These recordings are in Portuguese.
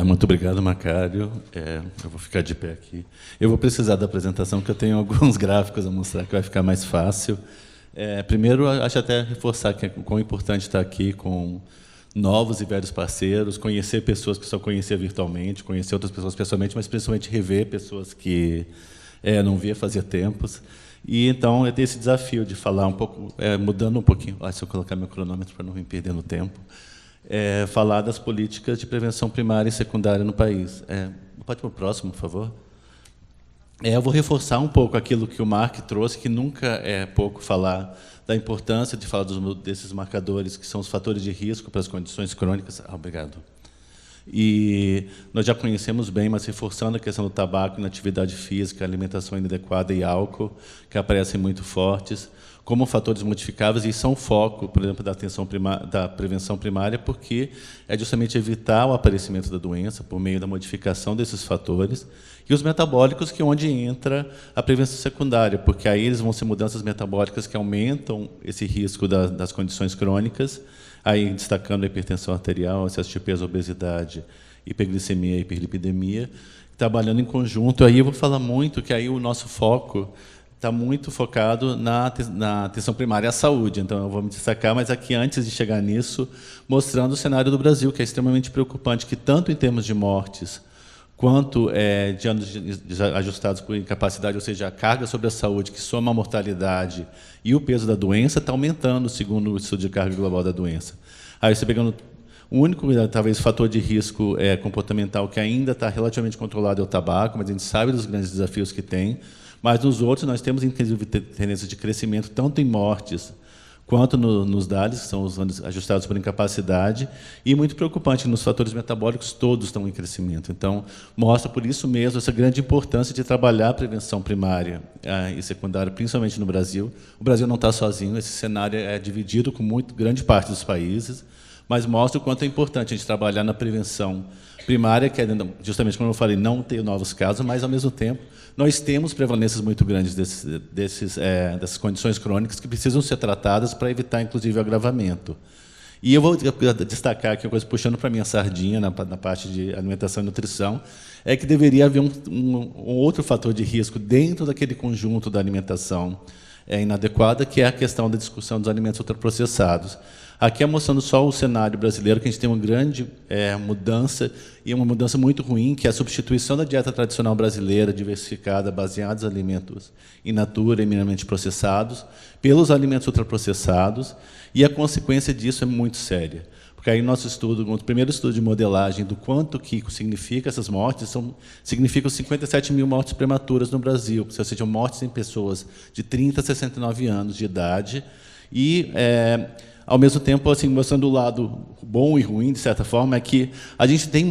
Muito obrigado, Macário. Eu vou ficar de pé aqui. Eu vou precisar da apresentação, porque eu tenho alguns gráficos a mostrar que vai ficar mais fácil. Primeiro, acho até reforçar que quão importante estar aqui com novos e velhos parceiros, conhecer pessoas que só conhecia virtualmente, conhecer outras pessoas pessoalmente, mas principalmente rever pessoas que não via fazia tempos. E, então, eu tenho esse desafio de falar um pouco, mudando um pouquinho, se eu colocar meu cronômetro para não me perder no tempo, falar das políticas de prevenção primária e secundária no país. Pode ir para o próximo, por favor? Eu vou reforçar um pouco aquilo que o Mark trouxe, que nunca é pouco falar da importância de falar desses marcadores, que são os fatores de risco para as condições crônicas. Obrigado. E nós já conhecemos bem, mas reforçando a questão do tabaco, inatividade física, alimentação inadequada e álcool, que aparecem muito fortes, como fatores modificáveis, e são foco, por exemplo, da prevenção primária, porque é justamente evitar o aparecimento da doença por meio da modificação desses fatores, e os metabólicos, que é onde entra a prevenção secundária, porque aí eles vão ser mudanças metabólicas que aumentam esse risco das condições crônicas, aí destacando a hipertensão arterial, excesso de peso, obesidade, hiperglicemia e hiperlipidemia, trabalhando em conjunto. Aí eu vou falar muito que aí o nosso foco está muito focado na atenção primária à saúde. Então, eu vou me destacar, mas aqui, antes de chegar nisso, mostrando o cenário do Brasil, que é extremamente preocupante, que tanto em termos de mortes, quanto de anos ajustados por incapacidade, ou seja, a carga sobre a saúde, que soma a mortalidade e o peso da doença, está aumentando, segundo o estudo de carga global da doença. Aí, você pegando o único, talvez, fator de risco comportamental que ainda está relativamente controlado é o tabaco, mas a gente sabe dos grandes desafios que tem. Mas nos outros, nós temos, inclusive, tendências de crescimento, tanto em mortes quanto nos DALIs, que são os anos ajustados por incapacidade, e muito preocupante, nos fatores metabólicos, todos estão em crescimento. Então, mostra, por isso mesmo, essa grande importância de trabalhar a prevenção primária e secundária, principalmente no Brasil. O Brasil não está sozinho, esse cenário é dividido com grande parte dos países, mas mostra o quanto é importante a gente trabalhar na prevenção primária, que é, justamente como eu falei, não ter novos casos, mas, ao mesmo tempo, nós temos prevalências muito grandes dessas condições crônicas que precisam ser tratadas para evitar, inclusive, o agravamento. E eu vou destacar aqui uma coisa, puxando para a minha sardinha, na parte de alimentação e nutrição, é que deveria haver um outro fator de risco dentro daquele conjunto da alimentação inadequada, que é a questão da discussão dos alimentos ultraprocessados. Aqui é mostrando só o cenário brasileiro, que a gente tem uma grande mudança, e uma mudança muito ruim, que é a substituição da dieta tradicional brasileira, diversificada, baseada em alimentos in natura e minimamente processados, pelos alimentos ultraprocessados, e a consequência disso é muito séria. Porque aí nosso estudo, o primeiro estudo de modelagem do quanto que significa essas mortes, significam 57 mil mortes prematuras no Brasil, ou seja, mortes em pessoas de 30 a 69 anos de idade, e ao mesmo tempo, assim, mostrando o lado bom e ruim, de certa forma, é que a gente tem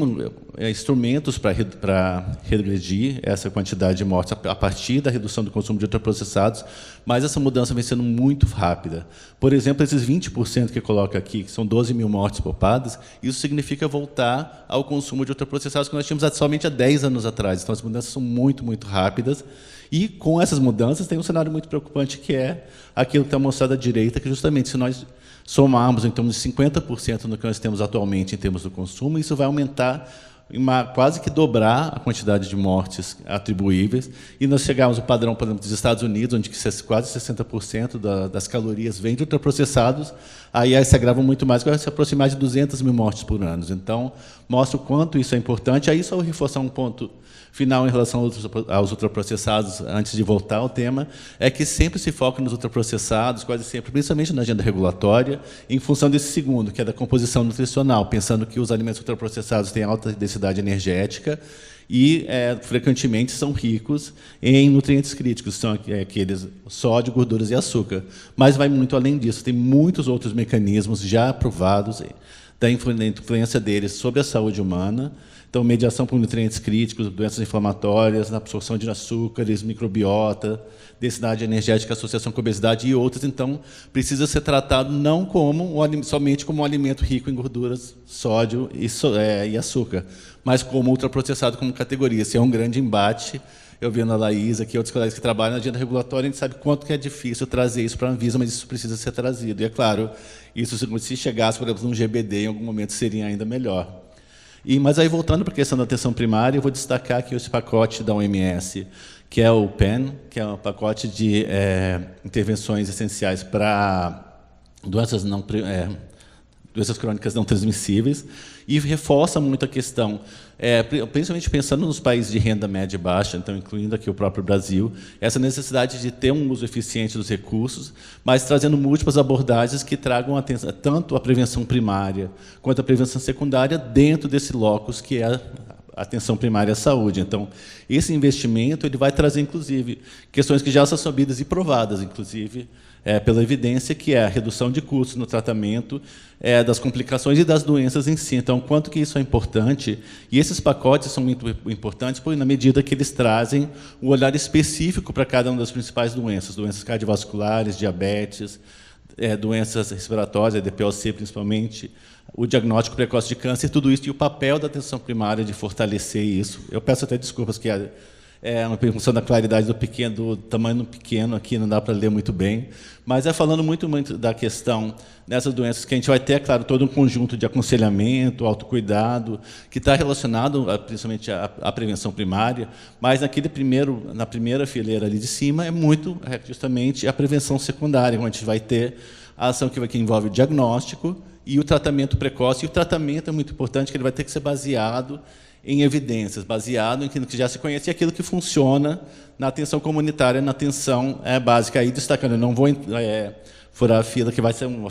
instrumentos para regredir essa quantidade de mortes a partir da redução do consumo de ultraprocessados, mas essa mudança vem sendo muito rápida. Por exemplo, esses 20% que coloca aqui, que são 12 mil mortes poupadas, isso significa voltar ao consumo de ultraprocessados que nós tínhamos somente há 10 anos atrás. Então, as mudanças são muito, muito rápidas. E, com essas mudanças, tem um cenário muito preocupante, que é aquilo que está mostrado à direita, que, justamente, se nós somarmos em torno de 50% no que nós temos atualmente em termos do consumo, isso vai aumentar, quase que dobrar a quantidade de mortes atribuíveis, e nós chegarmos ao padrão, por exemplo, dos Estados Unidos, onde quase 60% das calorias vêm de ultraprocessados, aí se agrava muito mais, vai se aproximar de 200 mil mortes por ano. Então, mostra o quanto isso é importante. Aí, só vou reforçar um ponto final em relação aos ultraprocessados, antes de voltar ao tema, é que sempre se foca nos ultraprocessados, quase sempre, principalmente na agenda regulatória, em função desse segundo, que é da composição nutricional, pensando que os alimentos ultraprocessados têm alta densidade energética e, frequentemente, são ricos em nutrientes críticos, que são aqueles sódio, gorduras e açúcar. Mas vai muito além disso, tem muitos outros mecanismos já aprovados da influência deles sobre a saúde humana. Então, mediação por nutrientes críticos, doenças inflamatórias, na absorção de açúcares, microbiota, densidade energética, associação com obesidade e outras. Então, precisa ser tratado não somente como um alimento rico em gorduras, sódio e açúcar, mas como ultraprocessado como categoria. Esse é um grande embate. Eu vendo a Laís aqui, outros colegas que trabalham na agenda regulatória, a gente sabe quanto que é difícil trazer isso para a Anvisa, mas isso precisa ser trazido. E, é claro, isso, se chegasse, por exemplo, num GBD, em algum momento, seria ainda melhor. Mas aí, voltando para a questão da atenção primária, eu vou destacar aqui esse pacote da OMS, que é o PEN, que é um pacote de intervenções essenciais para doenças crônicas não transmissíveis, e reforça muito a questão, principalmente pensando nos países de renda média e baixa, então incluindo aqui o próprio Brasil, essa necessidade de ter um uso eficiente dos recursos, mas trazendo múltiplas abordagens que tragam atenção, tanto a prevenção primária quanto a prevenção secundária dentro desse locus que é a atenção primária à saúde. Então, esse investimento ele vai trazer, inclusive, questões que já são sabidas e provadas, inclusive, pela evidência, que é a redução de custos no tratamento das complicações e das doenças em si. Então, quanto que isso é importante, e esses pacotes são muito importantes, porque, na medida que eles trazem um olhar específico para cada uma das principais doenças cardiovasculares, diabetes, doenças respiratórias, DPOC principalmente, o diagnóstico precoce de câncer, tudo isso, e o papel da atenção primária de fortalecer isso. Eu peço até desculpas, que uma função da claridade do tamanho pequeno aqui, não dá para ler muito bem, mas falando muito da questão dessas doenças, que a gente vai ter, claro, todo um conjunto de aconselhamento, autocuidado, que está relacionado principalmente à prevenção primária, mas na primeira fileira ali de cima é muito justamente a prevenção secundária, onde a gente vai ter a ação que envolve o diagnóstico e o tratamento precoce. E o tratamento é muito importante, que ele vai ter que ser baseado em evidências, baseado em aquilo que já se conhece e aquilo que funciona na atenção comunitária, na atenção básica. Aí, destacando, eu não vou furar a fila, que vai ter uma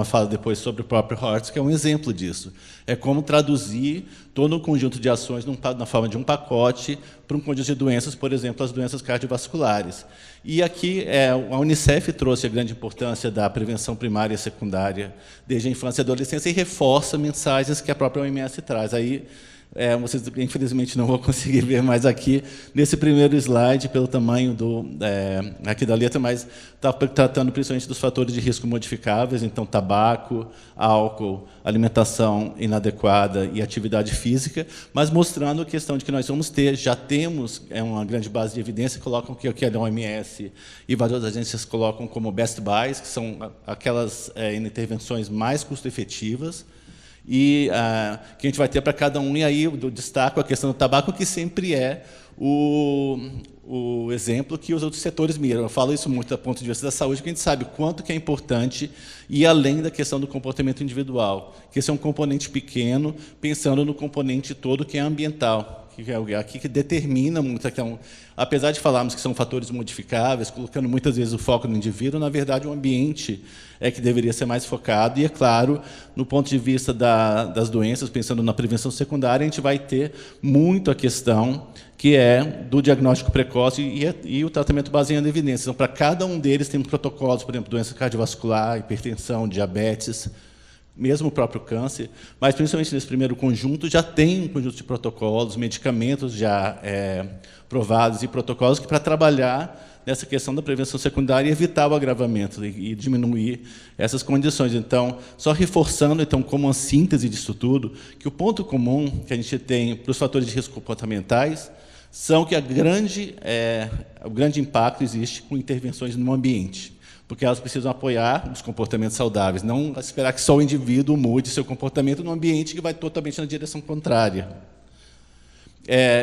fala depois sobre o próprio Hortz, que é um exemplo disso. É como traduzir todo um conjunto de ações na forma de um pacote para um conjunto de doenças, por exemplo, as doenças cardiovasculares. E aqui a Unicef trouxe a grande importância da prevenção primária e secundária desde a infância e adolescência e reforça mensagens que a própria OMS traz. Aí, vocês, infelizmente, não vão conseguir ver mais aqui, nesse primeiro slide, pelo tamanho aqui da letra, mas está tratando principalmente dos fatores de risco modificáveis, então, tabaco, álcool, alimentação inadequada e atividade física, mas mostrando a questão de que nós já temos uma grande base de evidência, colocam que a OMS e várias agências colocam como best buys, que são aquelas intervenções mais custo-efetivas, e que a gente vai ter para cada um, e aí eu destaco a questão do tabaco, que sempre é o exemplo que os outros setores miram. Eu falo isso muito do ponto de vista da saúde, porque a gente sabe quanto que é importante ir além da questão do comportamento individual, que esse é um componente pequeno, pensando no componente todo que é ambiental, que é aqui que determina muito. Então, apesar de falarmos que são fatores modificáveis, colocando muitas vezes o foco no indivíduo, na verdade, o ambiente é que deveria ser mais focado. E, é claro, no ponto de vista das doenças, pensando na prevenção secundária, a gente vai ter muito a questão que é do diagnóstico precoce e o tratamento baseado em evidências. Então, para cada um deles, tem protocolos, por exemplo, doença cardiovascular, hipertensão, diabetes, mesmo o próprio câncer, mas, principalmente nesse primeiro conjunto, já tem um conjunto de protocolos, medicamentos já provados e protocolos para trabalhar nessa questão da prevenção secundária e evitar o agravamento e diminuir essas condições. Então, só reforçando, então, como uma síntese disso tudo, que o ponto comum que a gente tem para os fatores de risco comportamentais são que o grande impacto existe com intervenções no ambiente, porque elas precisam apoiar os comportamentos saudáveis, não esperar que só o indivíduo mude seu comportamento num ambiente que vai totalmente na direção contrária.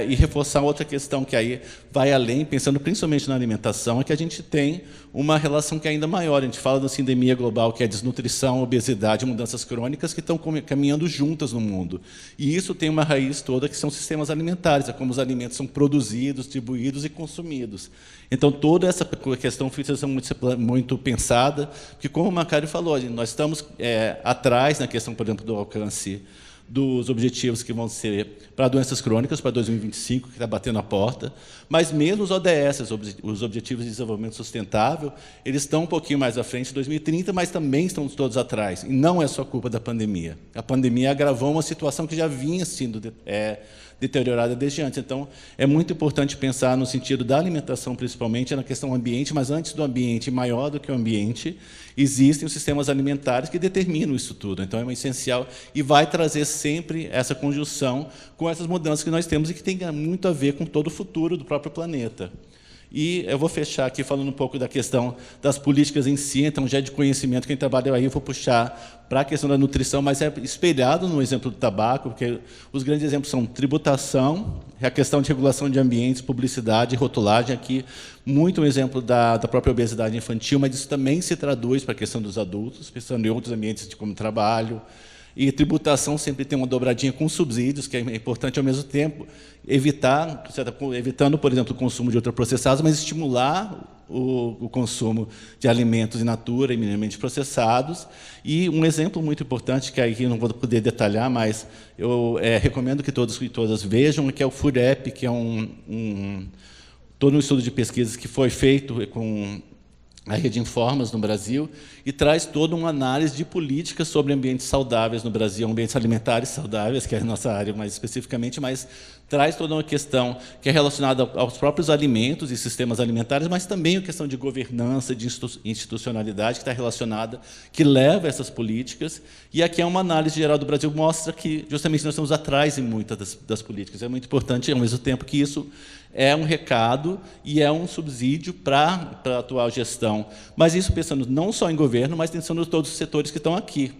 E reforçar outra questão que aí vai além, pensando principalmente na alimentação, é que a gente tem uma relação que é ainda maior. A gente fala da sindemia global, que é desnutrição, obesidade, mudanças crônicas, que estão caminhando juntas no mundo. E isso tem uma raiz toda, que são sistemas alimentares, é como os alimentos são produzidos, distribuídos e consumidos. Então, toda essa questão precisa ser muito pensada, porque, como o Macário falou, nós estamos atrás na questão, por exemplo, do alcance dos objetivos que vão ser para doenças crônicas, para 2025, que está batendo a porta, mas mesmo os ODS, os Objetivos de Desenvolvimento Sustentável, eles estão um pouquinho mais à frente, 2030, mas também estão todos atrás. E não é só culpa da pandemia. A pandemia agravou uma situação que já vinha sendo deteriorada desde antes. Então, é muito importante pensar no sentido da alimentação, principalmente, na questão ambiente, mas antes do ambiente, maior do que o ambiente, existem os sistemas alimentares que determinam isso tudo. Então, é essencial e vai trazer sempre essa conjunção com essas mudanças que nós temos e que tem muito a ver com todo o futuro do próprio planeta. E eu vou fechar aqui falando um pouco da questão das políticas em si, então já é de conhecimento, quem trabalha aí, eu vou puxar para a questão da nutrição, mas é espelhado no exemplo do tabaco, porque os grandes exemplos são tributação, a questão de regulação de ambientes, publicidade e rotulagem, aqui muito um exemplo da própria obesidade infantil, mas isso também se traduz para a questão dos adultos, pensando em outros ambientes como trabalho. E tributação sempre tem uma dobradinha com subsídios, que é importante, ao mesmo tempo, evitando, por exemplo, o consumo de ultraprocessados, mas estimular o consumo de alimentos in natura e minimamente processados. E um exemplo muito importante, que aí eu não vou poder detalhar, mas eu recomendo que todos e todas vejam, que é o Food App, que é todo um estudo de pesquisas que foi feito com a Rede Informas no Brasil, e traz toda uma análise de políticas sobre ambientes saudáveis no Brasil, ambientes alimentares saudáveis, que é a nossa área mais especificamente, mas traz toda uma questão que é relacionada aos próprios alimentos e sistemas alimentares, mas também a questão de governança, de institucionalidade, que está relacionada, que leva a essas políticas. E aqui é uma análise geral do Brasil, mostra que justamente nós estamos atrás em muitas das políticas. É muito importante, ao mesmo tempo, que isso é um recado e é um subsídio para a atual gestão. Mas isso pensando não só em governo, mas pensando em todos os setores que estão aqui.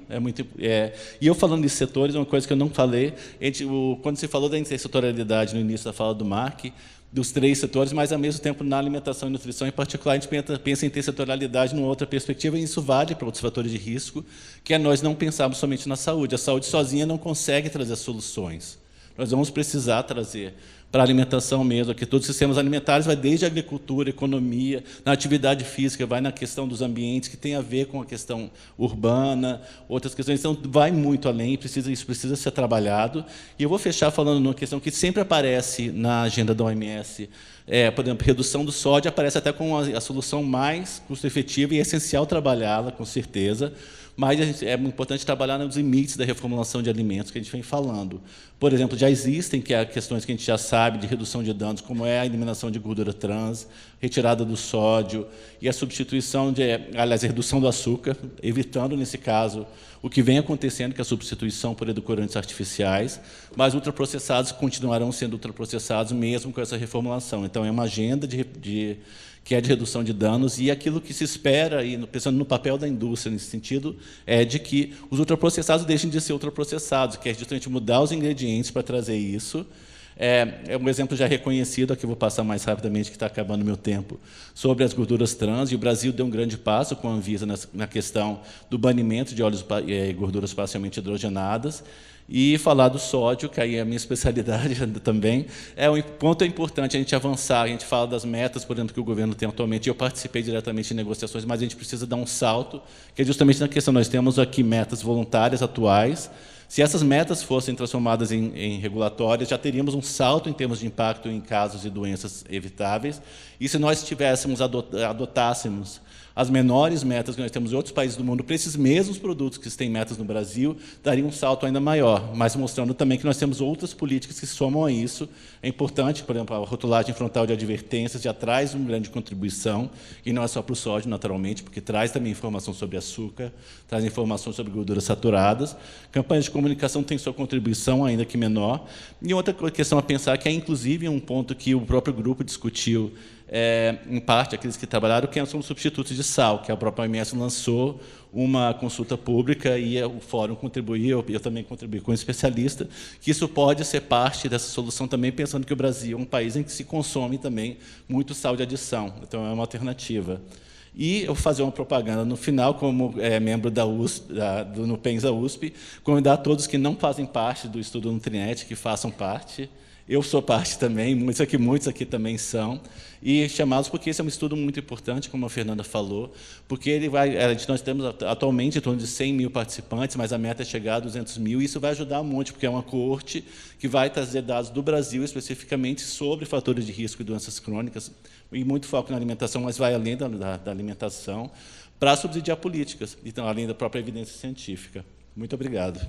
E eu falando de setores, uma coisa que eu não falei, quando se falou da intersetorialidade no início da fala do Mark, dos 3 setores, mas, ao mesmo tempo, na alimentação e nutrição, em particular, a gente pensa em intersetorialidade numa outra perspectiva, e isso vale para outros fatores de risco, que é nós não pensarmos somente na saúde. A saúde sozinha não consegue trazer soluções. Nós vamos precisar trazer para a alimentação mesmo, que todos os sistemas alimentares vai desde a agricultura, economia, na atividade física, vai na questão dos ambientes, que tem a ver com a questão urbana, outras questões. Então, vai muito além, isso precisa ser trabalhado. E eu vou fechar falando numa questão que sempre aparece na agenda da OMS, por exemplo, redução do sódio, aparece até como a solução mais custo-efetiva, e é essencial trabalhá-la, com certeza, mas é importante trabalhar nos limites da reformulação de alimentos que a gente vem falando. Por exemplo, já existem questões que a gente já sabe de redução de danos, como é a eliminação de gordura trans, retirada do sódio e a substituição a redução do açúcar, evitando, nesse caso, o que vem acontecendo, que é a substituição por edulcorantes artificiais, mas ultraprocessados continuarão sendo ultraprocessados mesmo com essa reformulação. Então, é uma agenda que é de redução de danos, e aquilo que se espera, e pensando no papel da indústria nesse sentido, é de que os ultraprocessados deixem de ser ultraprocessados, que é justamente mudar os ingredientes para trazer isso. É um exemplo já reconhecido, aqui eu vou passar mais rapidamente, que está acabando o meu tempo, sobre as gorduras trans, e o Brasil deu um grande passo com a Anvisa na questão do banimento de óleos e gorduras parcialmente hidrogenadas. E falar do sódio, que aí é a minha especialidade também, um ponto importante a gente avançar. A gente fala das metas, por exemplo, que o governo tem atualmente, e eu participei diretamente em negociações, mas a gente precisa dar um salto, que é justamente na questão, nós temos aqui metas voluntárias atuais. Se essas metas fossem transformadas em regulatórias, já teríamos um salto em termos de impacto em casos e doenças evitáveis. E se nós adotássemos as menores metas que nós temos em outros países do mundo para esses mesmos produtos que têm metas no Brasil, daria um salto ainda maior, mas mostrando também que nós temos outras políticas que somam a isso. É importante, por exemplo, a rotulagem frontal de advertências já traz uma grande contribuição, e não é só para o sódio, naturalmente, porque traz também informação sobre açúcar, traz informação sobre gorduras saturadas. Campanhas de comunicação têm sua contribuição, ainda que menor. E outra questão a pensar, que é, inclusive, um ponto que o próprio grupo discutiu, em parte, aqueles que trabalharam, que são os substitutos de sal, que a própria OMS lançou uma consulta pública e o fórum contribuiu, eu também contribuí com um especialista, que isso pode ser parte dessa solução também, pensando que o Brasil é um país em que se consome também muito sal de adição, então é uma alternativa. E eu vou fazer uma propaganda no final, como membro da USP, do NUPENS da USP, convidar todos que não fazem parte do estudo Nutrinet, que façam parte. Eu sou parte também, muitos aqui também são, e chamá-los porque esse é um estudo muito importante, como a Fernanda falou, porque nós temos atualmente em torno de 100 mil participantes, mas a meta é chegar a 200 mil, e isso vai ajudar muito, porque é uma coorte que vai trazer dados do Brasil, especificamente sobre fatores de risco e doenças crônicas, e muito foco na alimentação, mas vai além da alimentação, para subsidiar políticas, então, além da própria evidência científica. Muito obrigado.